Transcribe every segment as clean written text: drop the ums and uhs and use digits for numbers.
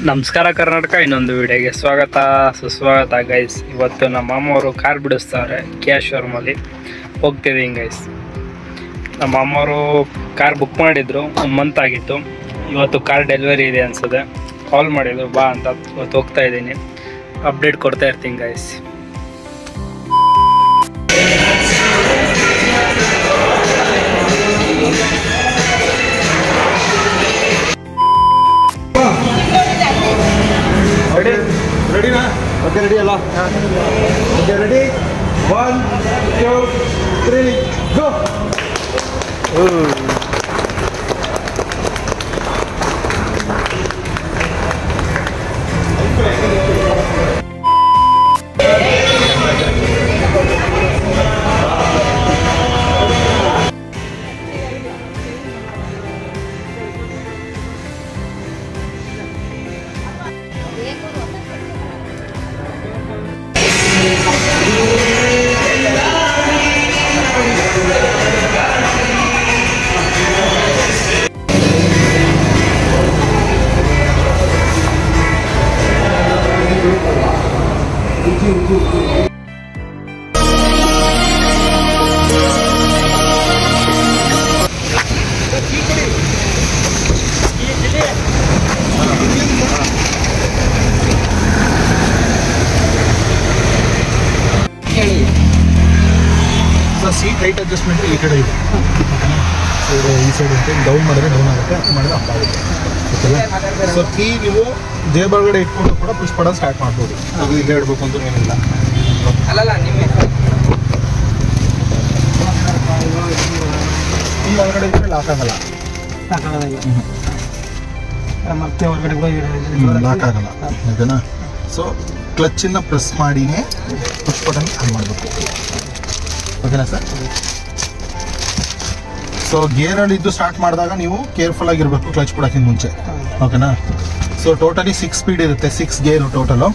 ನಮಸ್ಕಾರ ಕರ್ನಾಟಕ, ಇನ್ನೊಂದು ವಿಡಿಯೋಗೆ ಸ್ವಾಗತ ಸುಸ್ವಾಗತ ಗೈಸ್. ಇವತ್ತು ನಮ್ಮ ಮಾಮವರು ಕಾರ್ ಬಿಡಿಸ್ತಾರೆ ಕ್ಯಾಶ್ ಶೋರೂಮಲ್ಲಿ ಹೋಗ್ತಿದ್ದೀವಿ ಗೈಸ್. ನಮ್ಮ ಮಾಮವರು ಕಾರ್ ಬುಕ್ ಮಾಡಿದ್ರು, 1 ಮಂತ್ ಆಗಿತ್ತು. ಇವತ್ತು ಕಾರ್ ಡೆಲಿವರಿ ಇದೆ ಅನ್ಸುತ್ತೆ. ಕಾಲ್ ಮಾಡಿದ್ರು ಬಾ ಅಂತ. ಇವತ್ತು ಹೋಗ್ತಾ ಇದ್ದೀನಿ, ಅಪ್ಡೇಟ್ ಕೊಡ್ತಾ ಇರ್ತೀನಿ guys. Ready na? Okay, ready Allah. Okay, ready? 1, 2, 3, go! Seat height adjustment ಈ ಕಡೆ ಇದೆ. ಈ ಸೈಡ್ ಅಂತ ಡೌನ್ ಮಾಡಿದ್ರೆ ಡೌನ್ ಆಗುತ್ತೆ, ಅಪ್ ಮಾಡಿದ್ರೆ ಅಪ್ ಆಗುತ್ತೆ. ಓಕೆನಾ? ಸೊ ಕೀ ನೀವು ಜೇಬೊಳಗಡೆ ಇಟ್ಕೊಂಡು ಕೂಡ ಪುಷ್ ಮಾಡೋದು ಸ್ಟಾರ್ಟ್ ಮಾಡ್ಬೋದು. ಅದು ಇಲ್ಲೇ ಇಡಬೇಕು ಅಂತ ಏನಿಲ್ಲ. ಈ ಒಳಗಡೆ ಇದ್ರೆ ಲಾಕ್ ಆಗಲ್ಲ, ಮತ್ತೆ ಹೊರಗಡೆ ಲಾಕ್ ಆಗಲ್ಲ. ಓಕೆನಾ? ಸೊ ಕ್ಲಚ್ಚನ್ನ ಪ್ರೆಸ್ ಮಾಡಿನೇ ಪುಷ್ ಬಟನ್ ಆನ್ ಮಾಡಬೇಕು. ಓಕೆನಾ ಸರ್? ಸೊ ಗೇರಲ್ಲಿ ಇದ್ದು ಸ್ಟಾರ್ಟ್ ಮಾಡಿದಾಗ ನೀವು ಕೇರ್ಫುಲ್ ಆಗಿರಬೇಕು ಕ್ಲಚ್ ಬಿಡೋಕ್ಕಿಂತ ಮುಂಚೆ. ಓಕೆನಾ? ಸೊ ಟೋಟಲಿ 6 ಸ್ಪೀಡ್ ಇರುತ್ತೆ, 6 ಗೇರು total.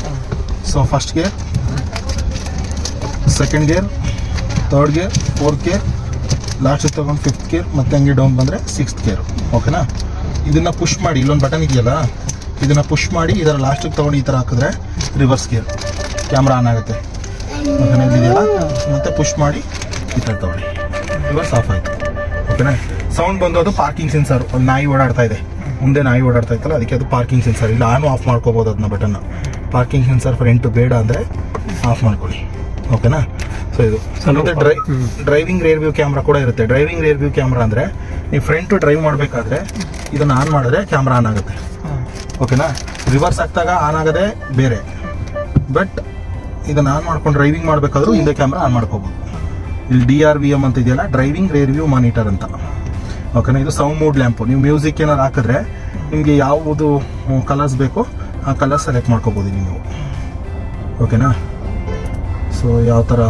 So first gear, second gear, third gear, 4th gear, ಲಾಸ್ಟಿಗೆ ತೊಗೊಂಡು 5th ಗೇರ್, ಮತ್ತೆ ಹಂಗೆ ಡೌನ್ ಬಂದರೆ 6th ಗೇರು. ಓಕೆನಾ? ಇದನ್ನು ಪುಷ್ ಮಾಡಿ, ಇಲ್ಲೊಂದು ಬಟನ್ ಇದೆಯಲ್ಲ, ಇದನ್ನು ಪುಷ್ ಮಾಡಿ ಇದರ ಲಾಸ್ಟಿಗೆ ತೊಗೊಂಡು ಈ ಥರ ಹಾಕಿದ್ರೆ ರಿವರ್ಸ್ ಗೇರ್, ಕ್ಯಾಮ್ರಾ ಆನ್ ಆಗುತ್ತೆ. ಓಕೆನಾ? ಇದೆಯಲ್ಲ, ಮತ್ತೆ ಪುಷ್ ಮಾಡಿ ಈ ಥರ ತೊಗೊಳ್ಳಿ, ರಿವರ್ಸ್ ಆಫ್ ಆಯಿತು. ಓಕೆನಾ? ಸೌಂಡ್ ಬಂದು ಅದು ಪಾರ್ಕಿಂಗ್ ಸೆನ್ಸರ್. ಒಂದು ನಾಯಿ ಓಡಾಡ್ತಾ ಇದೆ, ಮುಂದೆ ನಾಯಿ ಓಡಾಡ್ತಾ ಇತ್ತಲ್ಲ, ಅದಕ್ಕೆ ಅದು ಪಾರ್ಕಿಂಗ್ ಸೆನ್ಸರ್. ಇಲ್ಲ ಆನ್ ಆಫ್ ಮಾಡ್ಕೋಬೋದು ಅದನ್ನ ಬಟನ್ನ. ಪಾರ್ಕಿಂಗ್ ಸೆನ್ಸರ್ ಫ್ರಂಟ್ ಬೇಡ ಅಂದರೆ ಆಫ್ ಮಾಡ್ಕೊಳ್ಳಿ. ಓಕೆನಾ? ಸೊ ಇದು ಮತ್ತೆ ಡ್ರೈವಿಂಗ್ ರೇರ್ ವ್ಯೂ ಕ್ಯಾಮ್ರಾ ಕೂಡ ಇರುತ್ತೆ. ಡ್ರೈವಿಂಗ್ ರೇರ್ ವ್ಯೂ ಕ್ಯಾಮ್ರಾ ಅಂದರೆ ನೀವು ಫ್ರಂಟ್ ಡ್ರೈವ್ ಮಾಡಬೇಕಾದ್ರೆ ಇದನ್ನು ಆನ್ ಮಾಡಿದ್ರೆ ಕ್ಯಾಮ್ರಾ ಆನ್ ಆಗುತ್ತೆ. ಓಕೆನಾ? ರಿವರ್ಸ್ ಆಗ್ತಾಗ ಆನ್ ಆಗೋದೇ ಬೇರೆ, ಬಟ್ ಇದನ್ನು ಆನ್ ಮಾಡ್ಕೊಂಡು ಡ್ರೈವಿಂಗ್ ಮಾಡಬೇಕಾದ್ರೂ ಹಿಂದೆ ಕ್ಯಾಮ್ರಾ ಆನ್ ಮಾಡ್ಕೋಬೋದು. ಇಲ್ಲಿ DRVM ಅಂತ ಇದೆಯಲ್ಲ, ಡ್ರೈವಿಂಗ್ ರೇರ್ ವ್ಯೂ ಮಾನಿಟರ್ ಅಂತ. ಓಕೆನಾ? ಇದು ಸೌಂಡ್ ಮೂಡ್ ಲ್ಯಾಂಪು. ನೀವು ಮ್ಯೂಸಿಕ್ ಏನಾದ್ರು ಹಾಕಿದ್ರೆ ನಿಮಗೆ ಯಾವುದು ಕಲರ್ಸ್ ಬೇಕೋ ಆ ಕಲರ್ ಸೆಲೆಕ್ಟ್ ಮಾಡ್ಕೋಬೋದು ನೀವು. ಓಕೆನಾ? ಸೊ ಯಾವ ಥರ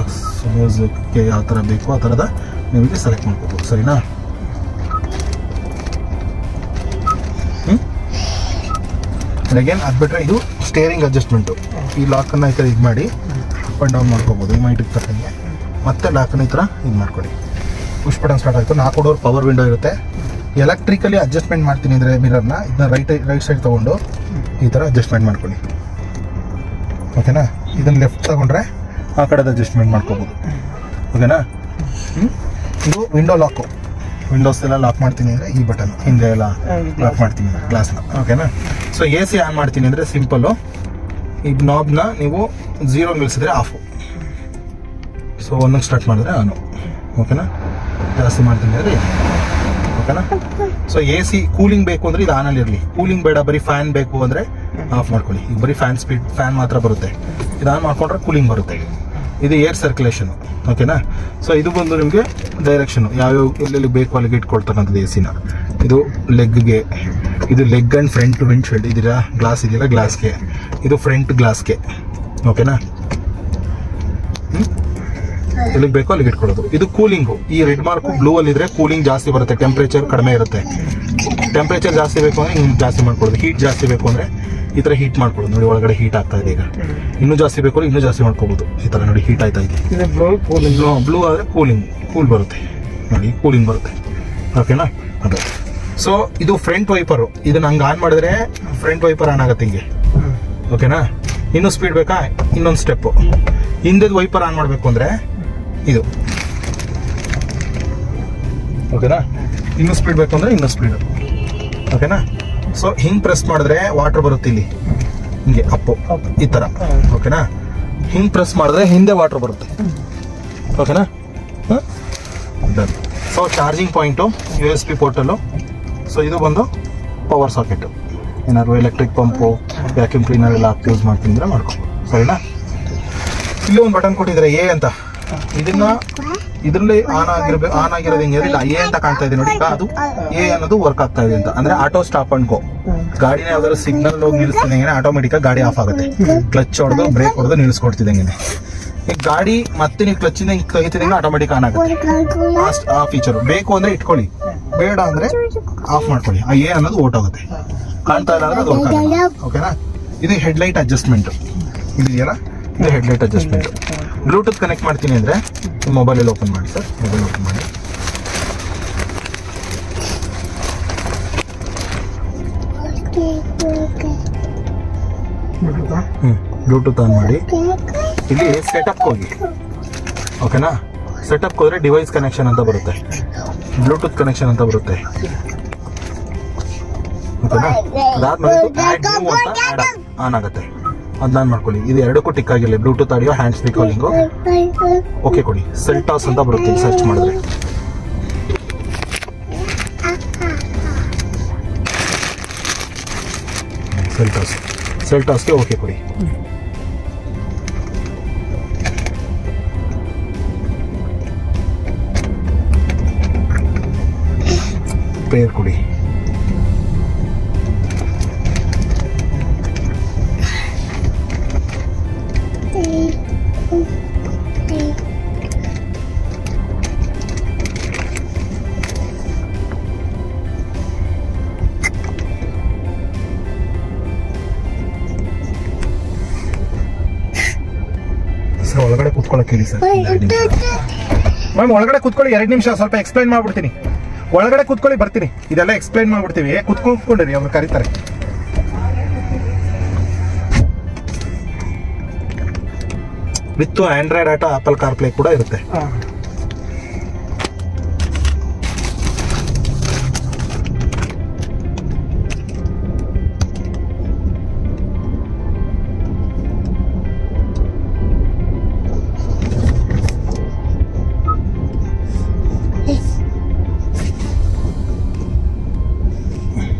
ಮ್ಯೂಸಿಕ್ಗೆ ಯಾವ ಥರ ಬೇಕೋ ಆ ಥರದ ನಿಮಗೆ ಸೆಲೆಕ್ಟ್ ಮಾಡ್ಕೋಬೋದು. ಸರಿನಾ? ಅಗೇನ್ ಅದು ಬಿಟ್ಟರೆ ಇದು ಸ್ಟೇರಿಂಗ್ ಅಡ್ಜಸ್ಟ್ಮೆಂಟು. ಈ ಲಾಕನ್ನು ಈ ಥರ ಇದು ಮಾಡಿ ಅಪ್ ಆ್ಯಂಡ್ ಡೌನ್ ಮಾಡ್ಕೋಬೋದು. ಈ ಮೈಟಿಗೆ ತಕ್ಕಂಗೆ ಮತ್ತೆ ಲಾಕನ್ನು ಈ ಥರ ಇದು ಮಾಡ್ಕೊಳ್ಳಿ. ಪುಷ್ ಬಟನ್ ಸ್ಟಾರ್ಟ್ ಆಯಿತು. 4 ಡೋರ್ ಪವರ್ ವಿಂಡೋ ಇರುತ್ತೆ. ಎಲೆಕ್ಟ್ರಿಕಲಿ ಅಡ್ಜಸ್ಟ್ಮೆಂಟ್ ಮಾಡ್ತೀನಿ ಅಂದರೆ ಮಿರರ್ನ ಇದನ್ನ ರೈಟ್ ಸೈಡ್ ತೊಗೊಂಡು ಈ ಥರ ಅಡ್ಜಸ್ಟ್ಮೆಂಟ್ ಮಾಡ್ಕೊಳ್ಳಿ. ಓಕೆನಾ? ಇದನ್ನು ಲೆಫ್ಟ್ ತೊಗೊಂಡ್ರೆ ಆ ಕಡೆದು ಅಡ್ಜಸ್ಟ್ಮೆಂಟ್ ಮಾಡ್ಕೋಬೋದು. ಓಕೆನಾ? ಇದು ವಿಂಡೋ ಲಾಕು. ವಿಂಡೋಸ್ ಎಲ್ಲ ಲಾಕ್ ಮಾಡ್ತೀನಿ ಅಂದರೆ ಈ ಬಟನ್, ಹಿಂದೆ ಎಲ್ಲ ಲಾಕ್ ಮಾಡ್ತೀನಿ ಗ್ಲಾಸ್ನ. ಓಕೆನಾ? ಸೊ AC ಆನ್ ಮಾಡ್ತೀನಿ ಅಂದರೆ ಸಿಂಪಲ್ಲು, ಈ ನಾಬ್ನ ನೀವು 0 ನಿಲ್ಲಿಸಿದ್ರೆ ಆಫು. ಸೊ 1 ಸ್ಟಾರ್ಟ್ ಮಾಡಿದ್ರೆ ಆನು. ಓಕೆನಾ? ಜಾಸ್ತಿ ಮಾಡ್ತೀನಿ ಅಂದರೆ ಓಕೆನಾ? ಸೊ AC ಕೂಲಿಂಗ್ ಬೇಕು ಅಂದರೆ ಇದು ಆನಲ್ಲಿ ಇರಲಿ. ಕೂಲಿಂಗ್ ಬೇಡ, ಬರೀ ಫ್ಯಾನ್ ಬೇಕು ಅಂದರೆ ಆಫ್ ಮಾಡ್ಕೊಳ್ಳಿ. ಈಗ ಬರೀ ಫ್ಯಾನ್ ಮಾತ್ರ ಬರುತ್ತೆ. ಇದು ಆನ್ ಮಾಡ್ಕೊಂಡ್ರೆ ಕೂಲಿಂಗ್ ಬರುತ್ತೆ. ಇದು ಏರ್ ಸರ್ಕ್ಯುಲೇಷನು. ಓಕೆನಾ? ಸೊ ಇದು ಬಂದು ನಿಮಗೆ ಡೈರೆಕ್ಷನು, ಯಾವ್ಯಾವ ಎಲ್ಲೆಲ್ಲಿ ಬೇಕು ಅಲ್ಲಿಗೆ ಇಟ್ಕೊಳ್ತಕ್ಕಂಥದ್ದು AC-ನ. ಇದು ಲೆಗ್ಗೆ, ಇದು ಲೆಗ್ ಆ್ಯಂಡ್ ಫ್ರಂಟ್ ವಿಂಡ್ಶೀಲ್ಡ್ ಇದೆಯಲ್ಲ, ಗ್ಲಾಸ್ ಇದೆಯಲ್ಲ, ಗ್ಲಾಸ್ಗೆ. ಇದು ಫ್ರಂಟ್ ಗ್ಲಾಸ್ಗೆ. ಓಕೆನಾ? ಎಲ್ಲಿಗೆ ಬೇಕೋ ಅಲ್ಲಿಗೆ ಇಟ್ಕೊಳ್ಳೋದು. ಇದು ಕೂಲಿಂಗು. ಈ ರೆಡ್ ಮಾರ್ಕು ಬ್ಲೂ ಅಲ್ಲಿ ಇದ್ರೆ ಕೂಲಿಂಗ್ ಜಾಸ್ತಿ ಬರುತ್ತೆ, ಟೆಂಪ್ರೇಚರ್ ಕಡಿಮೆ ಇರುತ್ತೆ. ಟೆಂಪ್ರೇಚರ್ ಜಾಸ್ತಿ ಬೇಕು ಅಂದರೆ ಹಿಂಗೆ ಜಾಸ್ತಿ ಮಾಡ್ಕೊಳ್ಳೋದು. ಹೀಟ್ ಜಾಸ್ತಿ ಬೇಕು ಅಂದರೆ ಈ ಥರ ಹೀಟ್ ಮಾಡ್ಕೊಳ್ಳೋದು. ನೋಡಿ ಒಳಗಡೆ ಹೀಟ್ ಆಗ್ತಾ ಇದೆ. ಈಗ ಇನ್ನೂ ಜಾಸ್ತಿ ಬೇಕು ಇನ್ನೂ ಜಾಸ್ತಿ ಮಾಡ್ಕೋಬೋದು. ಈ ಥರ ನೋಡಿ ಹೀಟ್ ಆಯ್ತಾ ಇದೆ. ಬ್ಲೂ ಆದರೆ ಕೂಲಿಂಗ್, ಕೂಲ್ ಬರುತ್ತೆ ನೋಡಿ, ಕೂಲಿಂಗ್ ಬರುತ್ತೆ. ಓಕೆನಾ? ಅದೇ ಸೊ ಇದು ಫ್ರಂಟ್ ವೈಪರ್, ಇದನ್ನ ಹಂಗೆ ಆನ್ ಮಾಡಿದ್ರೆ ಫ್ರಂಟ್ ವೈಪರ್ ಆನ್ ಆಗುತ್ತೆ ಹಿಂಗೆ. ಓಕೆನಾ? ಇನ್ನೂ ಸ್ಪೀಡ್ ಬೇಕಾ? ಇನ್ನೊಂದು ಸ್ಟೆಪ್, ಹಿಂದೆದು ವೈಪರ್ ಆನ್ ಮಾಡಬೇಕು ಅಂದ್ರೆ ಇದು. ಓಕೆನಾ? ಇನ್ನೂ ಸ್ಪೀಡ್ ಬೇಕು ಅಂದ್ರೆ ಇನ್ನೂ ಸ್ಪೀಡ್. ಓಕೆನಾ? ಸೊ ಹಿಂಗೆ ಪ್ರೆಸ್ ಮಾಡಿದ್ರೆ ವಾಟರ್ ಬರುತ್ತೆ ಇಲ್ಲಿ ಹಿಂಗೆ ಅಪ್ಪು ಈ ತರ. ಓಕೆನಾ? ಹಿಂಗೆ ಪ್ರೆಸ್ ಮಾಡಿದ್ರೆ ಹಿಂದೆ ವಾಟರ್ ಬರುತ್ತೆ. ಓಕೆನಾ? Done. So charging point USB portal. So ಇದು ಬಂದು ಪವರ್ ಸಾಕೆಟ್. ಏನಾದ್ರು ಎಲೆಕ್ಟ್ರಿಕ್ ಪಂಪು, ವ್ಯಾಕ್ಯೂಮ್ ಕ್ಲೀನರ್ ಎಲ್ಲ ಹಾಕಿ ಯೂಸ್ ಮಾಡ್ತಿದ್ರೆ ಮಾಡ್ಕೊಂಡು. ಸರಿನಾ? ಇಲ್ಲಿ ಒಂದು ಬಟನ್ ಕೊಟ್ಟಿದ್ದಾರೆ A ಅಂತ. ಇದರಲ್ಲಿ ಆನ್ ಆಗಿರೋದು ಹೆಂಗೆ ಇಲ್ಲ A ಅಂತ ಕಾಣ್ತಾ ಇದೆ ನೋಡಿ. ಅದು A ಅನ್ನೋದು ವರ್ಕ್ ಆಗ್ತಾ ಇದೆ ಅಂತ, ಅಂದ್ರೆ ಆಟೋ ಸ್ಟಾಪ್ ಅಂಡ್ ಗೋ. ಗಾಡಿನ ಯಾವ್ದಾದ್ರು ಸಿಗ್ನಲ್ ಹೋಗಿ ನಿಲ್ಲಿಸ್ತಿದಂಗೆ ಆಟೋಮೆಟಿಕ್ ಗಾಡಿ ಆಫ್ ಆಗುತ್ತೆ. ಕ್ಲಚ್ ಹೊಡೆದು ಬ್ರೇಕ್ ಹೊಡೆದು ನಿಲ್ಲಿಸ್ಕೊಡ್ತಿದಂಗೆ. ಈಗ ಗಾಡಿ ಮತ್ತೆ ನೀವು ಕ್ಲಚ್ ಇಂದ ತೆಗಿತಿದಂಗೆ ಆಟೋಮೆಟಿಕ್ ಆನ್ ಆಗುತ್ತೆ. ಆ ಫೀಚರ್ ಬೇಕು ಅಂದ್ರೆ ಇಟ್ಕೊಳ್ಳಿ, ಬೇಡ ಅಂದ್ರೆ ಆಫ್ ಮಾಡ್ಕೊಳ್ಳಿ. ಆ A ಅನ್ನೋದು ಓಟೋಗುತ್ತೆ. ಕಾಣ್ತಾ ಇಲ್ಲ ಅಂದ್ರೆ ಅದು ವರ್ಕ್ ಆಗುತ್ತೆ. ಓಕೆನಾ? ಇದು ಹೆಡ್ಲೈಟ್ ಅಡ್ಜಸ್ಟ್ಮೆಂಟ್ ಇದೆಯಲ್ಲ, ಇದು ಹೆಡ್ಲೈಟ್ ಅಡ್ಜಸ್ಟ್ಮೆಂಟ್. ಬ್ಲೂಟೂತ್ ಕನೆಕ್ಟ್ ಮಾಡ್ತೀನಿ ಅಂದ್ರೆ ಮೊಬೈಲಲ್ಲಿ ಓಪನ್ ಮಾಡಿ ಸರ್. ಮೊಬೈಲ್ ಓಪನ್ ಮಾಡಿ. ಬ್ಲೂಟೂತ್ ಆನ್ ಮಾಡಿ. ಇಲ್ಲಿ ಸೆಟಪ್ ಹೋಗಿ. ಓಕೆನಾ? ಸೆಟಪ್ ಹೋದ್ರೆ ಡಿವೈಸ್ ಕನೆಕ್ಷನ್ ಅಂತ ಬರುತ್ತೆ, ಬ್ಲೂಟೂತ್ ಕನೆಕ್ಷನ್ ಅಂತ ಬರುತ್ತೆ. ಓಕೆನಾ? ಅದಾದ್ಮೇಲೆ ಆನ್ ಆಗುತ್ತೆ. ಅದನ್ನ ಮಾಡ್ಕೊಳ್ಳಿ. ಇದು ಎರಡಕ್ಕೂ ಟಿಕ್ ಆಗಿಲ್ಲ. Bluetooth audio, hand free calling. Okay ಕೊಡಿ. ಸೆಲ್ಟಾಸ್ ಅಂತ ಬರುತ್ತೆ ಸರ್ಚ್ ಮಾಡಿದ್ರೆ. ಸೆಲ್ಟಾಸ್ಗೆ ಓಕೆ ಕೊಡಿ. ಪೇರ್ ಕೊಡಿ. ಒಳಗಡೆ ಕೂತ್ಕೊಳ್ಳೋಕೆ ಹೇಳಿ ಸರ್. ಮ್ಯಾಮ್ ಒಳಗಡೆ ಕೂತ್ಕೊಳ್ಳಿ 2 ನಿಮಿಷ, ಸ್ವಲ್ಪ ಎಕ್ಸ್ಪ್ಲೈನ್ ಮಾಡ್ಬಿಡ್ತೀನಿ. ಒಳಗಡೆ ಕೂತ್ಕೊಳ್ಳಿ, ಬರ್ತೀನಿ. ಇದೆಲ್ಲ ಎಕ್ಸ್ಪ್ಲೈನ್ ಮಾಡ್ಬಿಡ್ತೀವಿ. ಕೂತ್ಕೊಂಡಿರಿ, ಅವ್ರು ಕರೀತಾರೆ. With Android auto, apple car play ಕೂಡ ಇರುತ್ತೆ.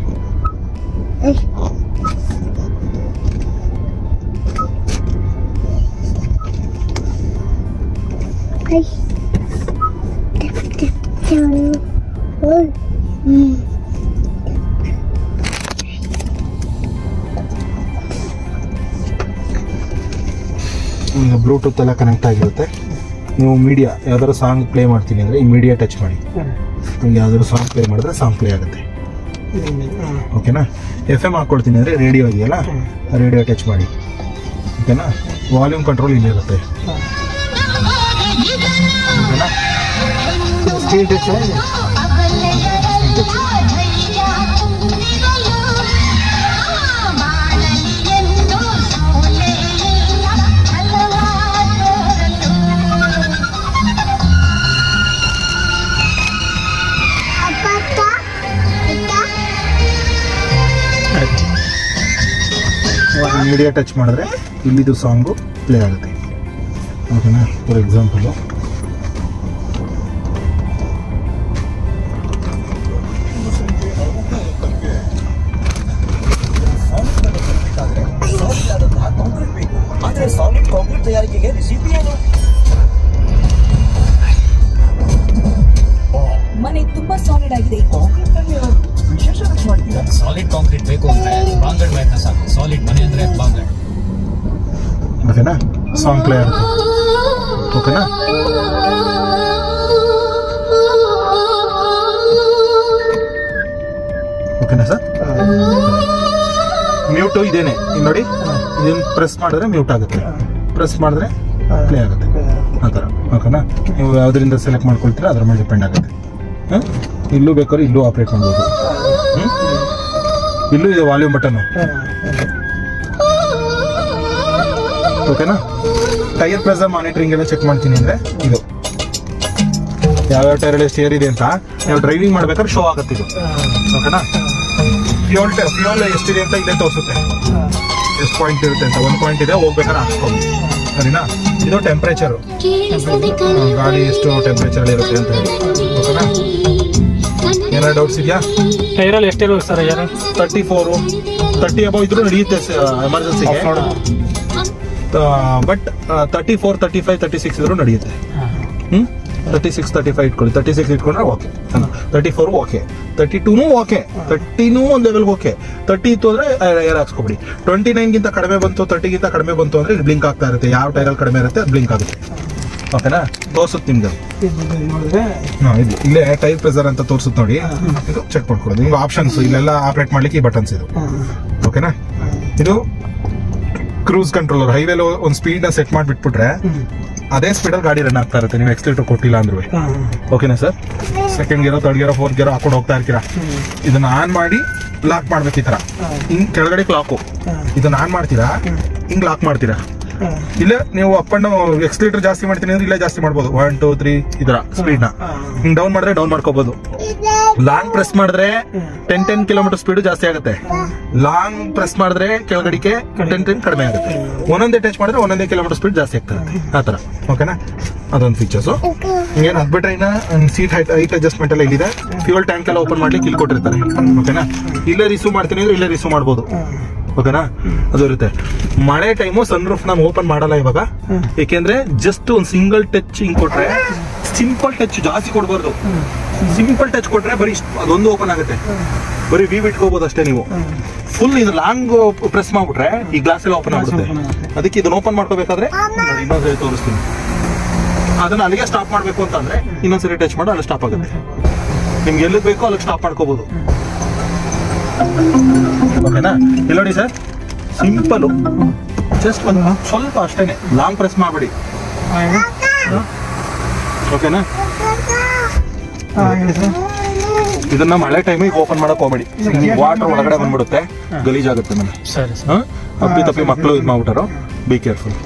ಈಗ ಬ್ಲೂಟೂತ್ ಎಲ್ಲ ಕನೆಕ್ಟ್ ಆಗಿರುತ್ತೆ. ನೀವು ಮೀಡಿಯಾ ಯಾವ್ದಾದ್ರು ಸಾಂಗ್ ಪ್ಲೇ ಮಾಡ್ತೀನಿ ಅಂದರೆ ಈ ಮೀಡಿಯಾ ಟಚ್ ಮಾಡಿ. ಯಾವ್ದಾದ್ರು ಸಾಂಗ್ ಪ್ಲೇ ಮಾಡಿದ್ರೆ ಸಾಂಗ್ ಪ್ಲೇ ಆಗುತ್ತೆ. ಓಕೆನಾ? FM ಹಾಕ್ಕೊಳ್ತೀನಿ ಅಂದರೆ ರೇಡಿಯೋ ಇದೆಯಲ್ಲ, ರೇಡಿಯೋ ಟಚ್ ಮಾಡಿ. ಓಕೆನಾ? ವಾಲ್ಯೂಮ್ ಕಂಟ್ರೋಲ್ ಇಲ್ಲಿರುತ್ತೆ. ಓಕೆನಾ? ಸ್ಕ್ರೀನ್ ಟಚ್ ಮೀಡಿಯಾ ಟಚ್ ಮಾಡಿದ್ರೆ ಇಲ್ಲಿದು ಸಾಂಗು ಪ್ಲೇ ಆಗುತ್ತೆ. ಓಕೆನಾ? ಫಾರ್ ಎಕ್ಸಾಂಪಲು ಸಾಲಿಡ್ ಕಾಂಕ್ರೀಟ್ ತಯಾರಿಕೆಗೆ ರೆಸಿಪಿ ಏನು? ಮನೆ ತುಂಬಾ ಸಾಲಿಡ್ ಆಗಿದೆ. ವಿಶೇಷ ಮಾಡಿದ್ದೀರಾ? ಸಾಲಿಡ್ ಕಾಂಕ್ರೀಟ್ ಬೇಕು ಅಂದ್ರೆ ಬಾಂಗಡ್ ಪ್ರಯತ್ನ ಸಾಕು. ಸಾಲಿಡ್ ಮನೆ ಅಂದ್ರೆ ಬಾಂಗಡ್. ಓಕೆನಾ? ಸಾಂಗ್ ಪ್ಲೇ ಆಗುತ್ತೆ. ಓಕೆನಾ? ಓಕೆನಾ ಸರ್? ಮ್ಯೂಟು ಇದೇನೆ. ಇಲ್ಲಿ ನೋಡಿ, ಇದನ್ನು ಪ್ರೆಸ್ ಮಾಡಿದ್ರೆ ಮ್ಯೂಟ್ ಆಗುತ್ತೆ, ಪ್ರೆಸ್ ಮಾಡಿದ್ರೆ ಪ್ಲೇ ಆಗುತ್ತೆ. ಆ ಥರ. ಓಕೆನಾ? ನೀವು ಯಾವುದರಿಂದ ಸೆಲೆಕ್ಟ್ ಮಾಡ್ಕೊಳ್ತೀರಾ ಅದ್ರ ಮೇಲೆ ಡಿಪೆಂಡ್ ಆಗುತ್ತೆ. ಇಲ್ಲೂ ಬೇಕಾದ್ರೆ ಇಲ್ಲೂ ಆಪ್ರೇಟ್ ಮಾಡ್ಬೋದು. ಇಲ್ಲೂ ಇದೆ ವಾಲ್ಯೂಮ್ ಬಟನ್. ಓಕೆನಾ. ಟೈರ್ ಪ್ರೆಸರ್ ಮಾನಿಟರಿಂಗ್ ಎಲ್ಲ ಚೆಕ್ ಮಾಡ್ತೀನಿ ಅಂದ್ರೆ ಇದು ಯಾವ್ಯಾವ ಟೈರಲ್ಲಿ ಎಷ್ಟು ಏರ್ ಇದೆ ಅಂತ ನೀವು ಡ್ರೈವಿಂಗ್ ಮಾಡ್ಬೇಕಾದ್ರೆ ಶೋ ಆಗುತ್ತೆ ಇದು. ಓಕೆನಾ. ಫ್ಯೂಲ್ ಎಷ್ಟಿದೆ ಅಂತ ಇಲ್ಲೇ ತೋರಿಸುತ್ತೆ, ಎಷ್ಟು ಪಾಯಿಂಟ್ ಇರುತ್ತೆ ಅಂತ. 1 ಪಾಯಿಂಟ್ ಇದೆ, ಹೋಗ್ಬೇಕಾದ್ರೆ ಹಾಕ್ಸ್ಕೊಂಡು. ಸರಿನಾ. ಇದು ಟೆಂಪರೇಚರ್, ಗಾಡಿ ಎಷ್ಟು ಟೆಂಪರೇಚರ್ ಇರುತ್ತೆ ಅಂತ ಹೇಳಿ. ಓಕೆನಾ. ಏನಾದ್ರು ಡೌಟ್ಸ್ ಇದೆಯಾ? ಟೈರಲ್ಲಿ ಎಷ್ಟಿರೋದು ಸರ್? 34 30 ಅಬೌವ್ ಇದ್ರೂ ನಡೆಯುತ್ತೆ ಎಮರ್ಜೆನ್ಸಿಗೆ. ಬಟ್ 34 35 36 ಇದ್ರೂ ನಡೆಯುತ್ತೆ. 36 35 ಇಟ್ಕೊಳ್ಳಿ. 36 ಇಟ್ಕೊಂಡ್ರೆ ಓಕೆ. 34 ಓಕೆ, 32 ಓಕೆ, 30 ಒಂದು ಲೆವೆಲ್ಗೆ ಓಕೆ. 30 ಇತ್ತು ಅಂದ್ರೆ ಏರ್ ಹಾಕ್ಸ್ಕೊಬಿಡಿ. 29ಗಿಂತ ಕಡಿಮೆ ಬಂತು, 30ಗಿಂತ ಕಡಿಮೆ ಬಂತು ಅಂದ್ರೆ ಬ್ಲಿಂಕ್ ಆಗ್ತಾ ಇರುತ್ತೆ. ಯಾವ ಟೈರಲ್ಲಿ ಕಡಿಮೆ ಇರುತ್ತೆ ಅದು ಬ್ಲಿಂಕ್ ಆಗುತ್ತೆ. ಓಕೆನಾ. ತೋರಿಸುತ್ತೆ ನಿಮ್ಗೆ. ಇದು ಇಲ್ಲೇ ಟೈರ್ ಪ್ರೆಸರ್ ಅಂತ ತೋರಿಸುತ್ತೆ ನೋಡಿ. ಇದು ಚೆಕ್ ಮಾಡ್ಕೊಡೋದು ನಿಮ್ಗೆ ಆಪ್ಷನ್ಸ್. ಇಲ್ಲೆಲ್ಲ ಆಪರೇಟ್ ಮಾಡ್ಲಿಕ್ಕೆ ಈ ಬಟನ್ಸ್ ಇದು. ಓಕೆನಾ. ಇದು ಕ್ರೂಸ್ ಕಂಟ್ರೋಲರ್. ಹೈವೇಲಿ ಒಂದು ಸ್ಪೀಡ್ ನ ಸೆಟ್ ಮಾಡಿಬಿಟ್ಬಿಟ್ರೆ ಅದೇ ಸ್ಪೀಡಲ್ಲಿ ಗಾಡಿ ರನ್ ಆಗ್ತಾ ಇರುತ್ತೆ, ನೀವು ಎಕ್ಸ್ಲೇಟರ್ ಕೊಟ್ಟಿಲ್ಲ ಅಂದ್ರೂ. ಓಕೆನಾ ಸರ್. ಸೆಕೆಂಡ್ ಗೇರೋ, ಥರ್ಡ್ ಗೇರೋ, ಫೋರ್ತ್ ಗೇರೋ ಹಾಕೊಂಡು ಹೋಗ್ತಾ ಇರ್ತೀರಾ. ಇದನ್ನ ಆನ್ ಮಾಡಿ ಲಾಕ್ ಮಾಡ್ಬೇಕು. ಈ ತರ ಹಿಂಗ್ ಕೆಳಗಡೆ ಲಾಕು. ಇದನ್ನ ಆನ್ ಮಾಡ್ತೀರಾ, ಹಿಂಗ್ ಲಾಕ್ ಮಾಡ್ತೀರಾ. ಇಲ್ಲ ನೀವು ಅಪ್ ಅಂಡ್ ಎಕ್ಸ್ಲೇಟರ್ ಜಾಸ್ತಿ ಮಾಡ್ತೀನಿ ಅಂದ್ರೆ ಇಲ್ಲೇ ಜಾಸ್ತಿ ಮಾಡ್ಬೋದು. 1 2 3 ಇದರ ಸ್ಪೀಡ್ ನ ಹಿಂಗ್ ಡೌನ್ ಮಾಡಿದ್ರೆ ಡೌನ್ ಮಾಡ್ಕೋಬಹುದು. ಲಾಂಗ್ ಪ್ರೆಸ್ ಮಾಡಿದ್ರೆ 10 ಕಿಲೋಮೀಟರ್ ಸ್ಪೀಡ್ ಜಾಸ್ತಿ ಆಗುತ್ತೆ. ಲಾಂಗ್ ಪ್ರೆಸ್ ಮಾಡಿದ್ರೆ ಕೆಳಗಡಿಕೆ 10 ಕಡಿಮೆ ಆಗುತ್ತೆ. ಒಂದೊಂದೇ ಟಚ್ ಮಾಡಿದ್ರೆ 1 ಕಿಲೋಮೀಟರ್ ಸ್ಪೀಡ್ ಜಾಸ್ತಿ ಆಗ್ತದೆ ಆತರ. ಓಕೆನಾ. ಅದೊಂದು ಫೀಚರ್ಸ್. ಹಿಂಗೇನು ಅದ್ಬಿಟ್ರೆ ಇನ್ನ ಸೀಟ್ ಹೈಟ್ ಅಡ್ಜಸ್ಟ್ಮೆಂಟ್ ಎಲ್ಲ ಇಲ್ಲಿದೆ. ಫ್ಯೂಲ್ ಟ್ಯಾಂಕ್ ಎಲ್ಲ ಓಪನ್ ಮಾಡ್ಲಿಕ್ಕೆ ಇಲ್ಲಿ ಕೊಟ್ಟಿರ್ತಾರೆ. ಓಕೆನಾ. ಇಲ್ಲೇ ರಿಸೀವ್ ಮಾಡ್ತೀನಿ ಅಂದ್ರೆ ಇಲ್ಲೇ ರಿಸೀವ್ ಮಾಡ್ಬೋದು. ಓಕೆನಾ. ಅದು ಇರುತ್ತೆ. ಮಳೆ ಟೈಮು ಸನ್ ರೂಫ್ ನಾನು ಓಪನ್ ಮಾಡಲ್ಲ ಇವಾಗ, ಏಕೆಂದ್ರೆ ಜಸ್ಟ್ ಒಂದು ಸಿಂಗಲ್ ಟಚ್ ಹಿಂಗ್ ಕೊಟ್ರೆ, ಸಿಂಪಲ್ ಟಚ್ ಜಾಸ್ತಿ ಕೊಡ್ಬಾರ್ದು. ಸಿಂಪಲ್ ಟಚ್ ಕೊಟ್ರೆ ಬರೀ ಅದೊಂದು ಓಪನ್ ಆಗುತ್ತೆ, ಬರೀ ವಿ ಇಟ್ಕೋಬಹುದು ಅಷ್ಟೇ. ನೀವು ಫುಲ್ ಇದು ಲಾಂಗ್ ಪ್ರೆಸ್ ಮಾಡ್ಬಿಟ್ರೆ ಈ ಗ್ಲಾಸ್ ಎಲ್ಲ ಓಪನ್ ಆಗುತ್ತೆ. ಅದಕ್ಕೆ ಇದನ್ನ ಓಪನ್ ಮಾಡ್ಕೋಬೇಕಾದ್ರೆ ಇನ್ನೊಂದ್ಸರಿ ತೋರಿಸ್ತೀನಿ. ಅದನ್ನ ಅಲ್ಲಿಗೆ ಸ್ಟಾಪ್ ಮಾಡ್ಬೇಕು ಅಂತಂದ್ರೆ ಇನ್ನೊಂದ್ಸರಿ ಟಚ್ ಮಾಡಿ ಅಲ್ಲಿ ಸ್ಟಾಪ್ ಆಗುತ್ತೆ. ನಿಮ್ಗೆ ಎಲ್ಲಿಗೆ ಬೇಕೋ ಅಲ್ಲಿಗೆ ಸ್ಟಾಪ್ ಮಾಡ್ಕೋಬಹುದು. ಓಕೆನಾ. ಇಲ್ಲಿ ನೋಡಿ ಸರ್, ಸಿಂಪಲ್ ಜಸ್ಟ್ ಒಂದು ಸ್ವಲ್ಪ ಅಷ್ಟೇನೆ, ಲಾಂಗ್ ಪ್ರೆಸ್ ಮಾಡಬೇಡಿ. ಓಕೆನಾ. ಇದನ್ನ ಮಳೆ ಟೈಮಿಗೆ ಓಪನ್ ಮಾಡಕ್ ಹೋಗ್ಬೇಡಿ. ವಾಟರ್ ಒಳಗಡೆ ಬಂದ್ಬಿಡುತ್ತೆ, ಗಲೀಜಾಗುತ್ತೆ ಮೇಲೆ. ಅಪ್ಪಿ ತಪ್ಪಿ ಮಕ್ಕಳು ಇದು ಮಾಡ್ಬಿಟ್ಟಾರೋ, ಬಿ ಕೇರ್ಫುಲ್.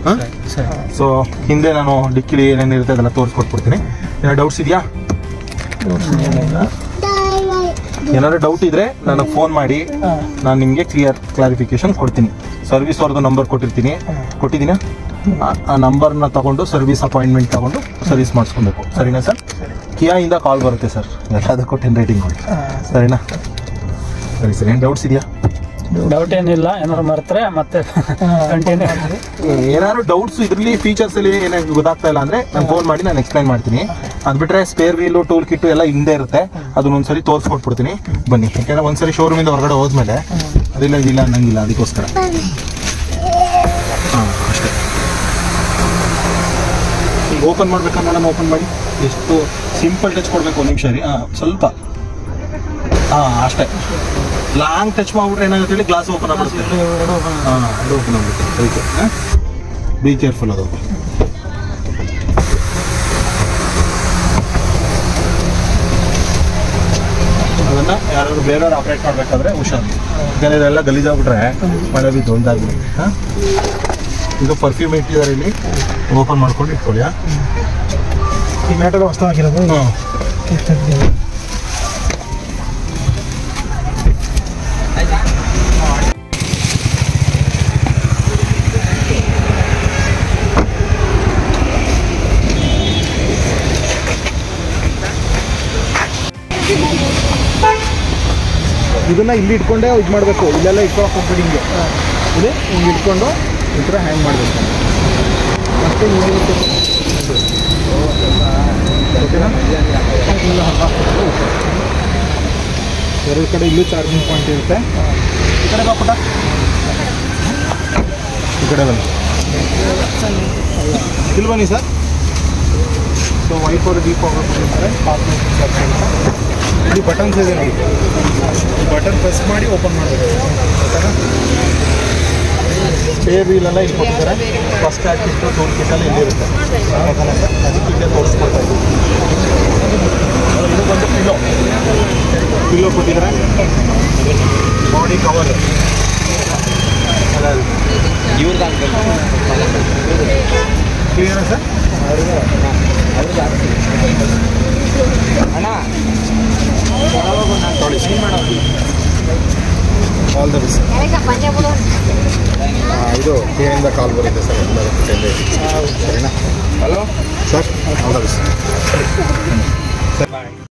ಸೊ ಹಿಂದೆ ನಾನು ಡಿಕ್ಕಿಲಿ ಏನೇನಿರುತ್ತೆ ಅದೆಲ್ಲ ತೋರಿಸ್ಕೊಟ್ಬಿಡ್ತೀನಿ. ಏನಾದ್ರು ಡೌಟ್ಸ್ ಇದೆಯಾ? ಏನಾದ್ರು ಡೌಟ್ ಇದ್ರೆ ನನಗೆ ಫೋನ್ ಮಾಡಿ, ನಾನು ನಿಮಗೆ ಕ್ಲಾರಿಫಿಕೇಶನ್ ಕೊಡ್ತೀನಿ. ಸರ್ವಿಸ್ ಅವ್ರದ್ದು ನಂಬರ್ ಕೊಟ್ಟಿದ್ದೀನಿ. ಆ ನಂಬರ್ನ ತಗೊಂಡು ಸರ್ವಿಸ್ ಅಪಾಯಿಂಟ್ಮೆಂಟ್ ತಗೊಂಡು ಸರ್ವಿಸ್ ಮಾಡಿಸ್ಕೊಬೇಕು. ಸರಿನಾ ಸರ್? ಕಿಯಾ ಇಂದ ಕಾಲ್ ಬರುತ್ತೆ ಸರ್, ಎಲ್ಲದಕ್ಕೂ 10 ರೇಟಿಂಗ್ ಮಾಡಿ. ಸರಿನಾ? ಸರಿ ಸರ್. ಏನು ಡೌಟ್ಸ್ ಇದೆಯಾ? ಡೌಟ್ ಏನಿಲ್ಲ. ಏನಾದ್ರು ಮರ್ತ್ರೆ ಮತ್ತೆ ಕಂಟಿನ್ಯೂ. ಏನಾದ್ರು ಡೌಟ್ಸ್ ಇದ್ರಲ್ಲಿ ಫೀಚರ್ಸ್ ಅಲ್ಲಿ ಏನಾದ್ರು ಗೊತ್ತಾಗ್ತಾ ಇಲ್ಲ ಅಂದ್ರೆ ನಾನು ಫೋನ್ ಮಾಡಿ ನಾನು ಎಕ್ಸ್ಪ್ಲೈನ್ ಮಾಡ್ತೀನಿ. ಅದ್ಬಿಟ್ರೆ ಸ್ಪೇರ್ ವೀಲು, ಟೂಲ್ ಕಿಟ್ ಎಲ್ಲ ಹಿಂದೆ ಇರುತ್ತೆ, ಅದನ್ನ ಒಂದ್ಸರಿ ತೋರಿಸ್ಕೊಟ್ಬಿಡ್ತೀನಿ. ಬನ್ನಿ. ಯಾಕಂದ್ರೆ ಒಂದ್ಸರಿ ಶೋರೂಮ್ ಇಂದ ಹೊರಗಡೆ ಹೋದ್ಮೇಲೆ ಅದಿಲ್ಲ ಇದಿಲ್ಲ ಅನ್ನಂಗಿಲ್ಲ, ಅದಕ್ಕೋಸ್ಕರ. ಅಷ್ಟೇ. ಈಗ ಓಪನ್ ಮಾಡ್ಬೇಕಂದ್ರೆ ನಾನು ಓಪನ್ ಮಾಡಿ ಎಷ್ಟು ಸಿಂಪಲ್ ಟಚ್ ಕೊಡ್ಬೇಕು. 1 ನಿಮಿಷ ರೀ. ಸ್ವಲ್ಪ ಅಷ್ಟೇ. ಲಾಂಗ್ ಟಚ್ ಮಾಡ್ಬಿಟ್ರೆ ಏನಾಗುತ್ತೆ ಹೇಳಿ, ಗ್ಲಾಸ್ ಓಪನ್ ಆಗ್ಬಿಡುತ್ತೆ. ಅದು ಓಪನ್ ಆಗ್ಬಿಡುತ್ತೆ. ಅದಕ್ಕೆ ಬಿ ಕೇರ್ಫುಲ್. ಅದು ಅದನ್ನ ಯಾರಾದ್ರು ಬೇರೆಯವ್ರು ಆಪರೇಟ್ ಮಾಡ್ಬೇಕಾದ್ರೆ ಹುಷಾರು. ಯಾಕಂದ್ರೆ ಇದೆಲ್ಲ ಗಲೀಜಾಗ್ಬಿಟ್ರೆ ಮಳೆ ಬಿದ್ದು ಒಂದಾಗ್ಬಿಡಿ. ಇದು ಪರ್ಫ್ಯೂಮ್ ಇಟ್ಟಿದ್ದಾರೆ ಇಲ್ಲಿ, ಓಪನ್ ಮಾಡ್ಕೊಂಡು ಇಟ್ಕೊಳ್ಳಿ. ಈ ಮ್ಯಾಟರ್ ಹೊಸ ಹಾಕಿರೋದು. ಇದನ್ನ ಇಲ್ಲಿ ಇಟ್ಕೊಂಡೆ ಇದು ಮಾಡಬೇಕು. ಇಲ್ಲೆಲ್ಲ ಇಟ್ಕೊಳಕ್ಕೆ ಹೋಗ್ಬೇಡಿ. ಹಿಂಗೆ ಇದೆ, ಹಿಂಗೆ ಇಟ್ಕೊಂಡು ಈ ಥರ ಹ್ಯಾಂಗ್ ಮಾಡಬೇಕು. ಮತ್ತೆ ಓಕೆನಾ. ಎರಡು ಕಡೆ ಇಲ್ಲೂ ಚಾರ್ಜಿಂಗ್ ಪಾಯಿಂಟ್ ಇರುತ್ತೆ. ಈ ಕಡೆ ಬಾಪುಟ, ಈ ಕಡೆ ಬನ್ನಿ. ಇಲ್ಲಿ ಬನ್ನಿ ಸರ್. ಸೊ ವೈಫರ್ ಡೀಪ್ ಹೋಗ್ತಾರೆ. ಇಲ್ಲಿ ಬಟನ್ಸ್ ಇದೆ ನೋಡಿ, ಈ ಬಟನ್ ಪ್ರೆಸ್ ಮಾಡಿ ಓಪನ್ ಮಾಡಬೇಕು. ಸ್ಪೇರ್ ವೀಲ್ ಎಲ್ಲ ಇಲ್ಲಿ ಕೊಟ್ಟಿದ್ದಾರೆ. ಫಸ್ಟ್ ಆ್ಯಕ್ಟಿಟ್ಟು ಟೂಲ್ ಕಿಟ್ ಎಲ್ಲ ಇಲ್ಲಿರುತ್ತೆ. ಅದಕ್ಕೆ ಇಲ್ಲೇ ತೋರಿಸ್ಕೊಡ್ತಾ ಇದ್ದೀವಿ. ಇದು ಬಂದು ಪಿಲ್ಲೋ ಕೊಟ್ಟಿದ್ದಾರೆ. Body cover clear sir. ತೊಳಿ ಆಲ್ ದ ಬೆಸ್ಟ್. ಇದು ಕೇಳಿಂದ ಕಾಲ್ ಬರುತ್ತೆ ಸರ್. ಸರಿನಾ? Hello sir, all the best.